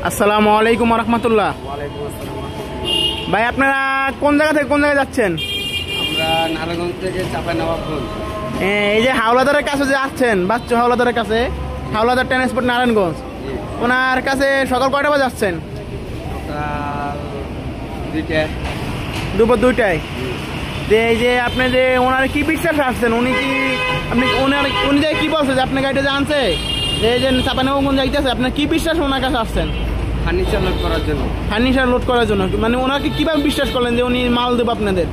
আসসালামু আলাইকুম রহমতুল্লাহ। ভাই আপনারা কোন জায়গা থেকে কোন জায়গায় যাচ্ছেন? আমরা নারায়ণগঞ্জ থেকে চাঁপাইনবাবগঞ্জ। এই যে হাওলাদারের কাছে যে আসছেন, বাচ্চু হাওলাদারের কাছে, হাওলাদার ট্রান্সপোর্ট নারায়ণগঞ্জ, ওনার কাছে সকাল কয়টা বাজে আসছেন? সকাল 2টায়। দুপুর 2টায়। এই যে আপনি যে ওনার কি বিশ্বাসে আসছেন, উনি কি উনি যে কি বলছে যে আপনি গাড়িটা যে আনছে, এই যে চাঁপাইনবাবগঞ্জ যাইতেছে, আপনার কি বিশ্বাস ওনার কাছে আসছেন? ফার্নিচার লোড করার জন্য। ফার্নিচার লোড করার জন্য? মানে ওনাকে কিভাবে বিশ্বাস করলেন যে উনি মাল দেবো আপনাদের?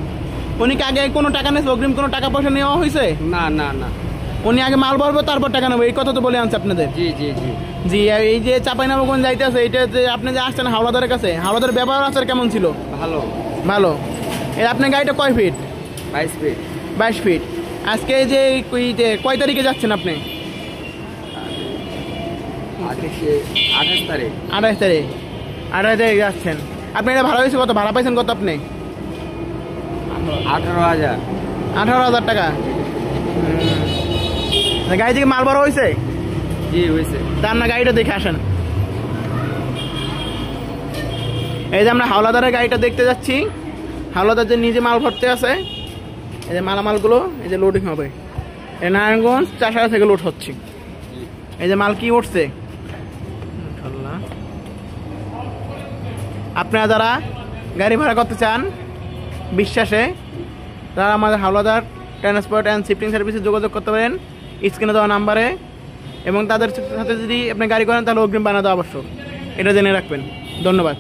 উনি কি আগে কোনো টাকা নিয়েছে, অগ্রিম কোনো টাকা পয়সা নেওয়া হয়েছে? না না না, উনি আগে মাল ভরবো তারপর টাকা নেবো, এই কথা তো বলে আনছে আপনাদের? জি জি জি জি। এই যে চাঁপাইনবাবগঞ্জ যাইতেছে, এটা যে আপনি যে আসছেন হাওলাদারের কাছে, হাওলাদারের ব্যবহার আচার কেমন ছিল? ভালো ভালো। এই আপনার গাড়িটা কয় ফিট? 22 ফিট। 22 ফিট। আজকে এই যে কয় তারিখে যাচ্ছেন আপনি? 28 তারিখ। 28 তারিখ। 28 তারিখ যাচ্ছেন। আপনি এটা ভাড়া হয়েছে কত? ভাড়া পাইছেন কত আপনি? 18,000। 18,000 টাকা। গাড়ি থেকে মাল ভরা হয়েছে? জি হয়েছে। তার না গাড়িটা দেখে আসেন। এই যে আমরা হাওলাদারের গাড়িটা দেখতে যাচ্ছি। হাওলাদার যে নিজে মাল ভরতে আছে, এই যে মালামালগুলো এই যে লোডিং হবে, এই নারায়ণগঞ্জ চাষারা থেকে লোড হচ্ছে। এই যে মাল কি উঠছে, আপনারা যারা গাড়ি ভাড়া করতে চান বিশ্বাসে, তারা আমাদের হাওলাদার ট্রান্সপোর্ট অ্যান্ড শিফটিং সার্ভিসে যোগাযোগ করতে পারেন স্ক্রিনে দেওয়া নাম্বারে। এবং তাদের সাথে যদি আপনি গাড়ি করেন তাহলে অগ্রিম বানা দেওয়া আবশ্যক, এটা জেনে রাখবেন। ধন্যবাদ।